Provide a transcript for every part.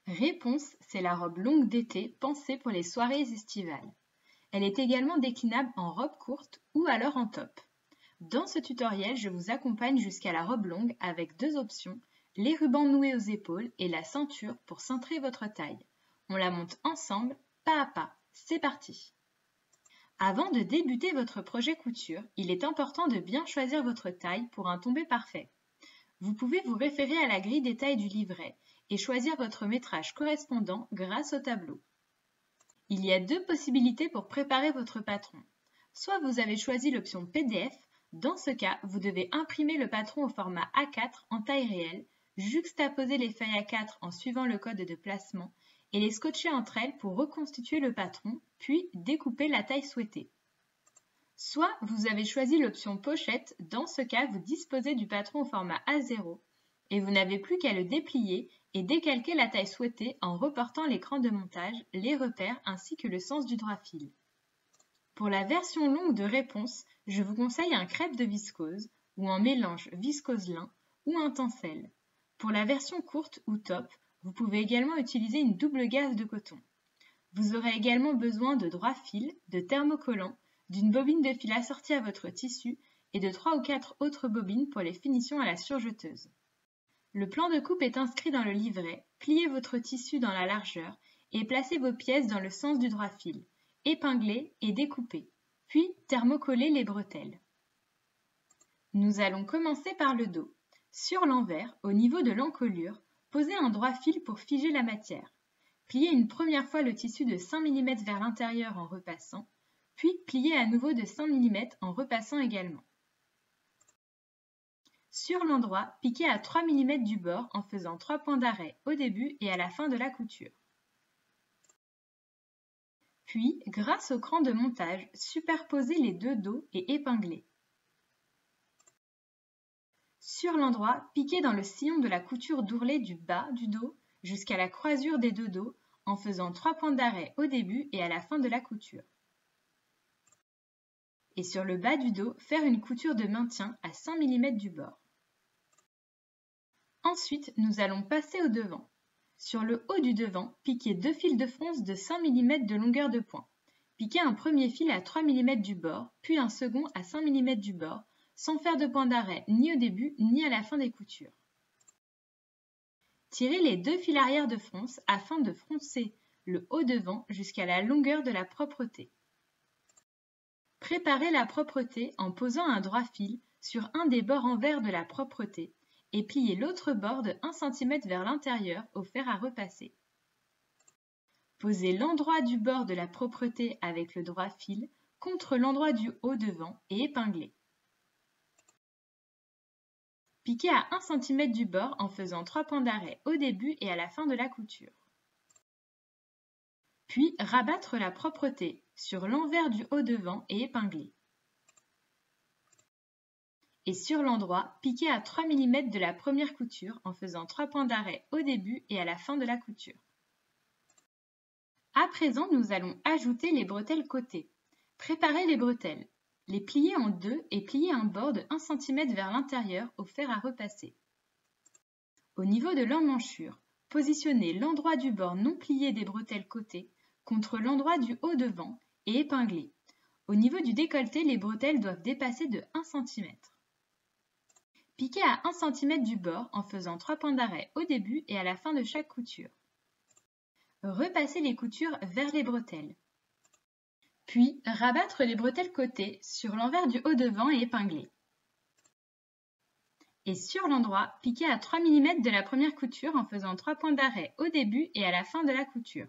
Réponse, c'est la robe longue d'été pensée pour les soirées estivales. Elle est également déclinable en robe courte ou alors en top. Dans ce tutoriel, je vous accompagne jusqu'à la robe longue avec deux options, les rubans noués aux épaules et la ceinture pour cintrer votre taille. On la monte ensemble, pas à pas. C'est parti! Avant de débuter votre projet couture, il est important de bien choisir votre taille pour un tombé parfait. Vous pouvez vous référer à la grille des tailles du livret et choisir votre métrage correspondant grâce au tableau. Il y a deux possibilités pour préparer votre patron. Soit vous avez choisi l'option PDF, dans ce cas, vous devez imprimer le patron au format A4 en taille réelle, juxtaposer les feuilles A4 en suivant le code de placement et les scotcher entre elles pour reconstituer le patron, puis découper la taille souhaitée. Soit vous avez choisi l'option pochette, dans ce cas, vous disposez du patron au format A0 et vous n'avez plus qu'à le déplier et décalquer la taille souhaitée en reportant l'écran de montage, les repères ainsi que le sens du droit fil. Pour la version longue de réponse, je vous conseille un crêpe de viscose ou un mélange viscose-lin ou un tencel. Pour la version courte ou top, vous pouvez également utiliser une double gaze de coton. Vous aurez également besoin de droit fil, de thermocollants, d'une bobine de fil assortie à votre tissu et de 3 ou 4 autres bobines pour les finitions à la surjeteuse. Le plan de coupe est inscrit dans le livret, pliez votre tissu dans la largeur et placez vos pièces dans le sens du droit fil, épinglez et découpez, puis thermocollez les bretelles. Nous allons commencer par le dos. Sur l'envers, au niveau de l'encolure, posez un droit fil pour figer la matière. Pliez une première fois le tissu de 5 mm vers l'intérieur en repassant, puis pliez à nouveau de 5 mm en repassant également. Sur l'endroit, piquez à 3 mm du bord en faisant 3 points d'arrêt au début et à la fin de la couture. Puis, grâce au cran de montage, superposez les deux dos et épinglez. Sur l'endroit, piquez dans le sillon de la couture d'ourlet du bas du dos jusqu'à la croisure des deux dos en faisant 3 points d'arrêt au début et à la fin de la couture. Et sur le bas du dos, faire une couture de maintien à 5 mm du bord. Ensuite, nous allons passer au devant. Sur le haut du devant, piquez 2 fils de fronce de 5 mm de longueur de point. Piquez un premier fil à 3 mm du bord, puis un second à 5 mm du bord, sans faire de point d'arrêt ni au début ni à la fin des coutures. Tirez les 2 fils arrière de fronce afin de froncer le haut devant jusqu'à la longueur de la propreté. Préparez la propreté en posant un droit fil sur un des bords envers de la propreté et pliez l'autre bord de 1 cm vers l'intérieur au fer à repasser. Posez l'endroit du bord de la propreté avec le droit fil contre l'endroit du haut devant et épinglez. Piquez à 1 cm du bord en faisant 3 points d'arrêt au début et à la fin de la couture. Puis rabattre la propreté sur l'envers du haut devant et épingler. Et sur l'endroit, piquez à 3 mm de la première couture en faisant 3 points d'arrêt au début et à la fin de la couture. À présent, nous allons ajouter les bretelles côté. Préparez les bretelles. Les pliez en deux et pliez un bord de 1 cm vers l'intérieur au fer à repasser. Au niveau de l'emmanchure, positionnez l'endroit du bord non plié des bretelles côté contre l'endroit du haut devant et épinglez. Au niveau du décolleté, les bretelles doivent dépasser de 1 cm. Piquez à 1 cm du bord en faisant 3 points d'arrêt au début et à la fin de chaque couture. Repassez les coutures vers les bretelles. Puis, rabattre les bretelles côté sur l'envers du haut devant et épingler. Et sur l'endroit, piquez à 3 mm de la première couture en faisant 3 points d'arrêt au début et à la fin de la couture.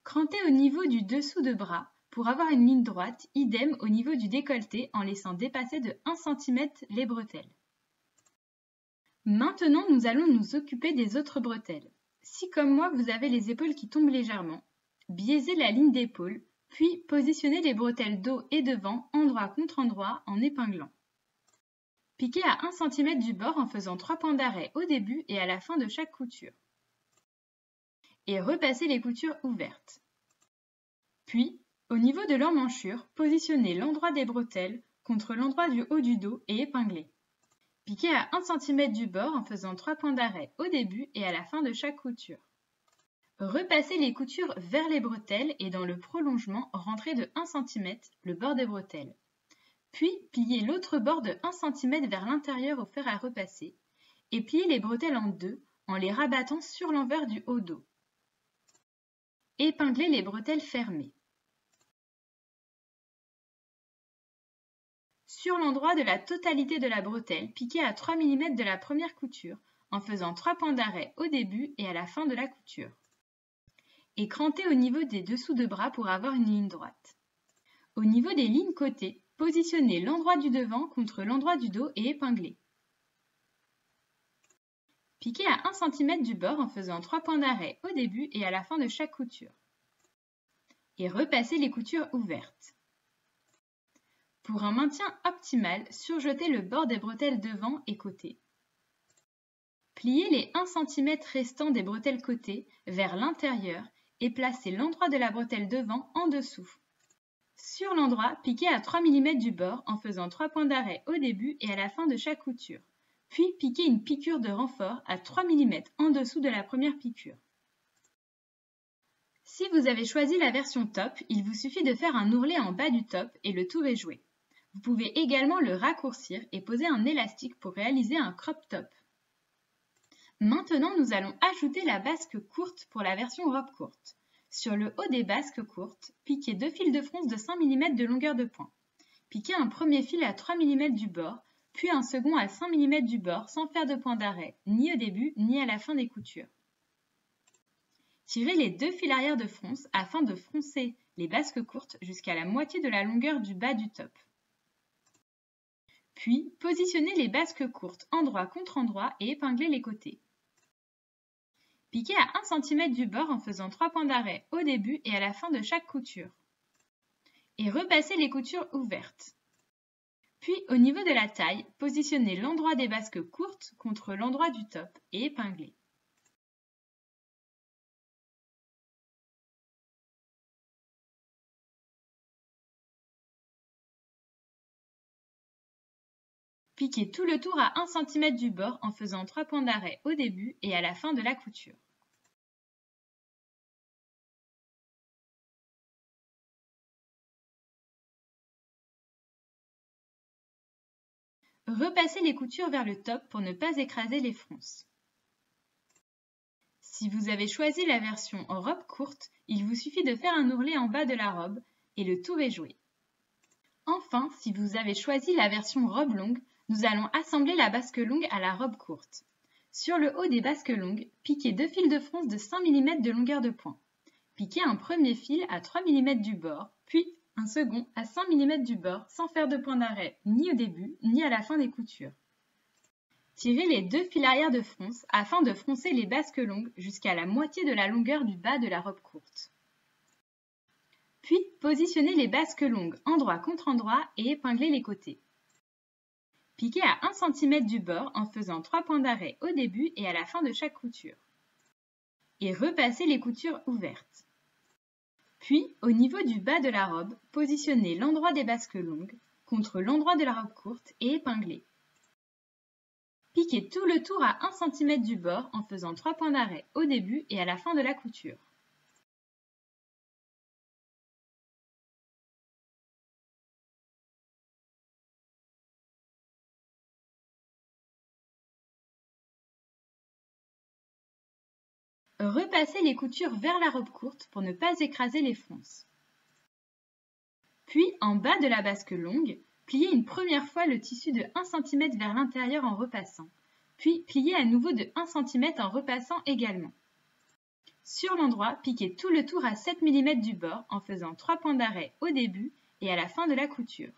Crantez au niveau du dessous de bras pour avoir une ligne droite, idem au niveau du décolleté en laissant dépasser de 1 cm les bretelles. Maintenant, nous allons nous occuper des autres bretelles. Si comme moi, vous avez les épaules qui tombent légèrement, biaisez la ligne d'épaule, puis positionnez les bretelles dos et devant, endroit contre endroit, en épinglant. Piquez à 1 cm du bord en faisant 3 points d'arrêt au début et à la fin de chaque couture. Et repassez les coutures ouvertes. Puis, au niveau de l'emmanchure, positionnez l'endroit des bretelles contre l'endroit du haut du dos et épinglez. Piquez à 1 cm du bord en faisant 3 points d'arrêt au début et à la fin de chaque couture. Repassez les coutures vers les bretelles et dans le prolongement, rentrez de 1 cm le bord des bretelles. Puis, pliez l'autre bord de 1 cm vers l'intérieur au fer à repasser et pliez les bretelles en deux en les rabattant sur l'envers du haut dos. Épinglez les bretelles fermées. Sur l'endroit de la totalité de la bretelle, piquez à 3 mm de la première couture en faisant 3 points d'arrêt au début et à la fin de la couture. Écrantez au niveau des dessous de bras pour avoir une ligne droite. Au niveau des lignes côtés, positionnez l'endroit du devant contre l'endroit du dos et épinglez. Piquez à 1 cm du bord en faisant 3 points d'arrêt au début et à la fin de chaque couture. Et repassez les coutures ouvertes. Pour un maintien optimal, surjetez le bord des bretelles devant et côté. Pliez les 1 cm restants des bretelles côté vers l'intérieur et placez l'endroit de la bretelle devant en dessous. Sur l'endroit, piquez à 3 mm du bord en faisant 3 points d'arrêt au début et à la fin de chaque couture. Puis piquez une piqûre de renfort à 3 mm en dessous de la première piqûre. Si vous avez choisi la version top, il vous suffit de faire un ourlet en bas du top et le tour est joué. Vous pouvez également le raccourcir et poser un élastique pour réaliser un crop top. Maintenant, nous allons ajouter la basque courte pour la version robe courte. Sur le haut des basques courtes, piquez 2 fils de fronce de 5 mm de longueur de point. Piquez un premier fil à 3 mm du bord, puis un second à 5 mm du bord sans faire de point d'arrêt, ni au début ni à la fin des coutures. Tirez les 2 fils arrière de fronce afin de froncer les basques courtes jusqu'à la moitié de la longueur du bas du top. Puis, positionnez les basques courtes endroit contre endroit et épinglez les côtés. Piquez à 1 cm du bord en faisant 3 points d'arrêt au début et à la fin de chaque couture. Et repassez les coutures ouvertes. Puis, au niveau de la taille, positionnez l'endroit des basques courtes contre l'endroit du top et épinglez. Piquez tout le tour à 1 cm du bord en faisant 3 points d'arrêt au début et à la fin de la couture. Repassez les coutures vers le top pour ne pas écraser les fronces. Si vous avez choisi la version en robe courte, il vous suffit de faire un ourlet en bas de la robe et le tour est joué. Enfin, si vous avez choisi la version robe longue, nous allons assembler la basque longue à la robe courte. Sur le haut des basques longues, piquez 2 fils de fronce de 5 mm de longueur de point. Piquez un premier fil à 3 mm du bord, puis un second à 5 mm du bord sans faire de point d'arrêt ni au début ni à la fin des coutures. Tirez les 2 fils arrière de fronce afin de froncer les basques longues jusqu'à la moitié de la longueur du bas de la robe courte. Puis, positionnez les basques longues endroit contre endroit et épinglez les côtés. Piquez à 1 cm du bord en faisant 3 points d'arrêt au début et à la fin de chaque couture. Et repassez les coutures ouvertes. Puis, au niveau du bas de la robe, positionnez l'endroit des basques longues contre l'endroit de la robe courte et épinglez. Piquez tout le tour à 1 cm du bord en faisant 3 points d'arrêt au début et à la fin de la couture. Repassez les coutures vers la robe courte pour ne pas écraser les fronces. Puis, en bas de la basque longue, pliez une première fois le tissu de 1 cm vers l'intérieur en repassant, puis pliez à nouveau de 1 cm en repassant également. Sur l'endroit, piquez tout le tour à 7 mm du bord en faisant 3 points d'arrêt au début et à la fin de la couture.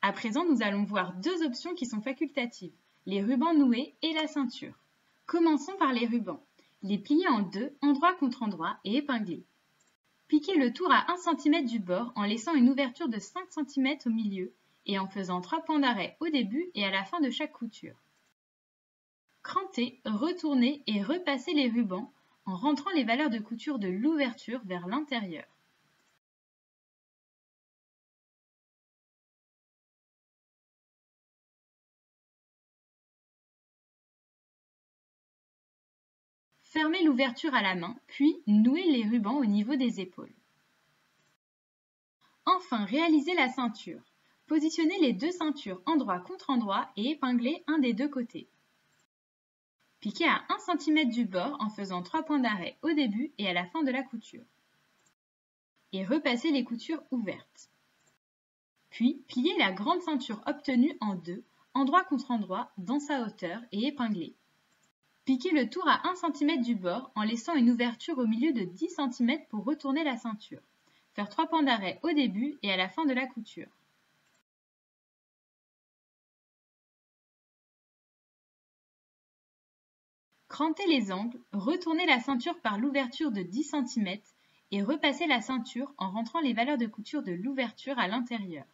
À présent, nous allons voir deux options qui sont facultatives, les rubans noués et la ceinture. Commençons par les rubans. Les pliez en deux, endroit contre endroit et épinglez. Piquez le tour à 1 cm du bord en laissant une ouverture de 5 cm au milieu et en faisant 3 points d'arrêt au début et à la fin de chaque couture. Crantez, retournez et repassez les rubans en rentrant les valeurs de couture de l'ouverture vers l'intérieur. Fermez l'ouverture à la main, puis nouez les rubans au niveau des épaules. Enfin, réalisez la ceinture. Positionnez les deux ceintures endroit contre endroit et épinglez un des deux côtés. Piquez à 1 cm du bord en faisant 3 points d'arrêt au début et à la fin de la couture. Et repassez les coutures ouvertes. Puis, pliez la grande ceinture obtenue en deux, endroit contre endroit, dans sa hauteur et épinglez. Piquez le tour à 1 cm du bord en laissant une ouverture au milieu de 10 cm pour retourner la ceinture. Faire 3 points d'arrêt au début et à la fin de la couture. Crantez les angles, retournez la ceinture par l'ouverture de 10 cm et repassez la ceinture en rentrant les valeurs de couture de l'ouverture à l'intérieur.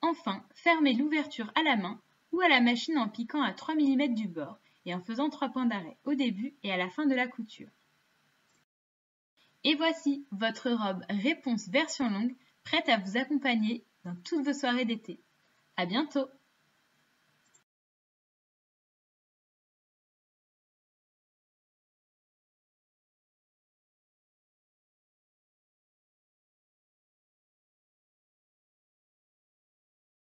Enfin, fermez l'ouverture à la main ou à la machine en piquant à 3 mm du bord et en faisant 3 points d'arrêt au début et à la fin de la couture. Et voici votre robe réponse version longue prête à vous accompagner dans toutes vos soirées d'été. À bientôt!